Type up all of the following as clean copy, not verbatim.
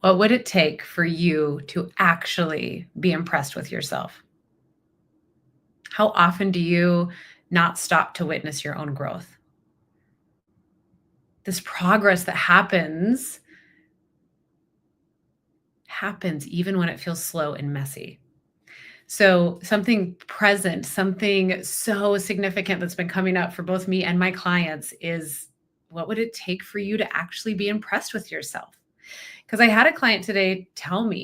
What would it take for you to actually be impressed with yourself? How often do you not stop to witness your own growth? This progress that happens even when it feels slow and messy. So, something present, something so significant that's been coming up for both me and my clients is, what would it take for you to actually be impressed with yourself? Because I had a client today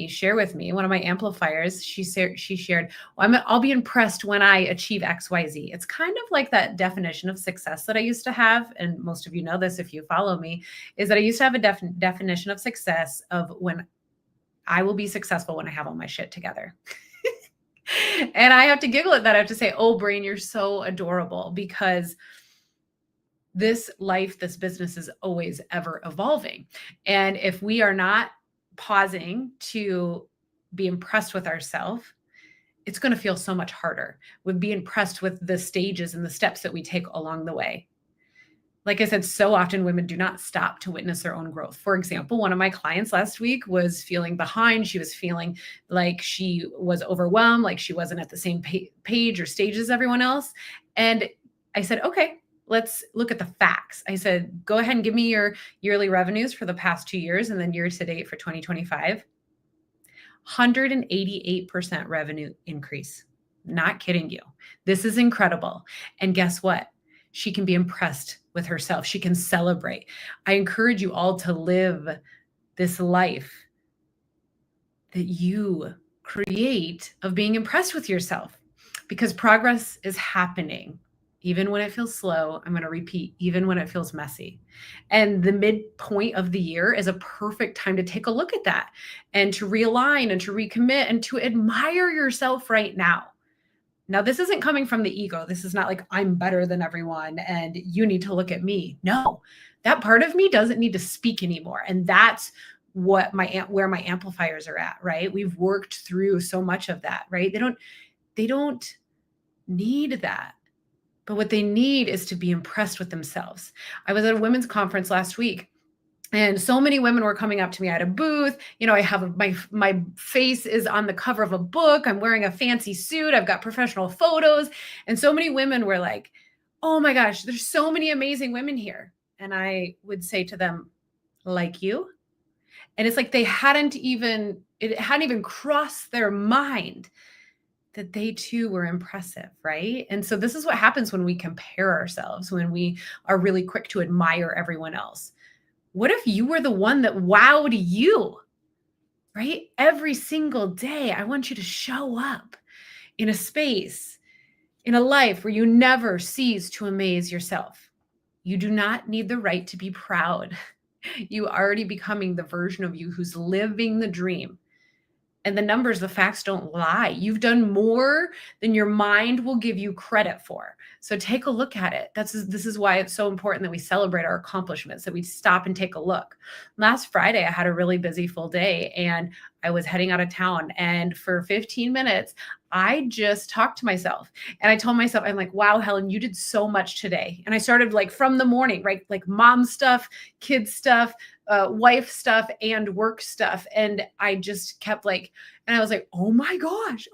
share with me, one of my amplifiers. She shared, well, I'll be impressed when I achieve XYZ. It's kind of like that definition of success that I used to have. And most of you know this if you follow me, is that I used to have a definition of success of when I will be successful when I have all my shit together. And I have to giggle at that. I have to say, oh, brain, you're so adorable, because this life, this business is always ever evolving. And if we are not pausing to be impressed with ourselves, it's going to feel so much harder. We'd be impressed with the stages and the steps that we take along the way. Like I said, so often women do not stop to witness their own growth. For example, one of my clients last week was feeling behind. She was feeling like she was overwhelmed, like she wasn't at the same page or stage as everyone else. And I said, okay, let's look at the facts. I said, go ahead and give me your yearly revenues for the past 2 years and then year to date for 2025. 188% revenue increase. Not kidding you. This is incredible. And guess what? She can be impressed with herself. She can celebrate. I encourage you all to live this life that you create of being impressed with yourself, because progress is happening. Even when it feels slow, I'm going to repeat, even when it feels messy. And the midpoint of the year is a perfect time to take a look at that and to realign and to recommit and to admire yourself right now. Now, this isn't coming from the ego. This is not like I'm better than everyone and you need to look at me. No, that part of me doesn't need to speak anymore. And that's where my amplifiers are at, right? We've worked through so much of that, right? They don't need that. But what they need is to be impressed with themselves. I was at a women's conference last week, and so many women were coming up to me at a booth. I have my face is on the cover of a book. I'm wearing a fancy suit. I've got professional photos. And so many women were like, oh my gosh, there's so many amazing women here. And I would say to them, like you? And it's like it hadn't even crossed their mind that they too were impressive, right? And so this is what happens when we compare ourselves, when we are really quick to admire everyone else. What if you were the one that wowed you, right? Every single day, I want you to show up in a space, in a life where you never cease to amaze yourself. You do not need the right to be proud. You are already becoming the version of you who's living the dream. And the numbers, the facts don't lie. You've done more than your mind will give you credit for. So take a look at it. This is why it's so important that we celebrate our accomplishments, that we stop and take a look. Last Friday, I had a really busy full day and I was heading out of town. And for 15 minutes, I just talked to myself and I told myself, I'm like, wow, Helen, you did so much today. And I started like from the morning, right? Like mom stuff, kids stuff, wife stuff, and work stuff. And I just kept and I was like, oh my gosh,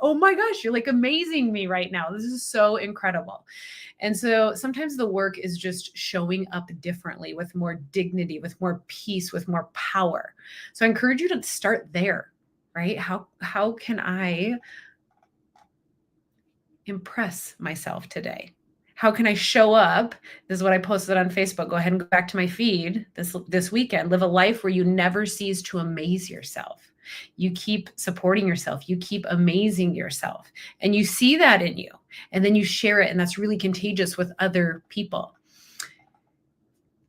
you're like amazing me right now. This is so incredible. And so sometimes the work is just showing up differently, with more dignity, with more peace, with more power. So I encourage you to start there, right? How can I impress myself today? How can I show up? This is what I posted on Facebook. Go ahead and go back to my feed this weekend. Live a life where you never cease to amaze yourself. You keep supporting yourself. You keep amazing yourself. And you see that in you. And then you share it. And that's really contagious with other people.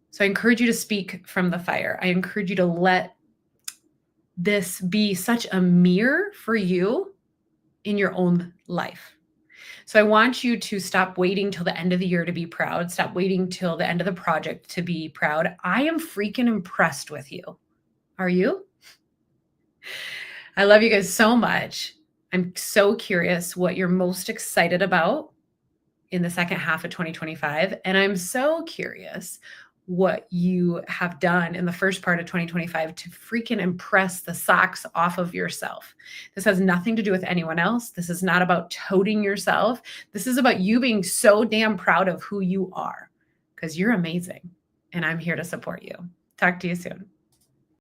So I encourage you to speak from the fire. I encourage you to let this be such a mirror for you in your own life. So I want you to stop waiting till the end of the year to be proud. Stop waiting till the end of the project to be proud. I am freaking impressed with you. Are you? I love you guys so much. I'm so curious what you're most excited about in the second half of 2025. And I'm so curious what you have done in the first part of 2025 to freaking impress the socks off of yourself. This has nothing to do with anyone else. This is not about toting yourself. This is about you being so damn proud of who you are, because you're amazing. And I'm here to support you. Talk to you soon.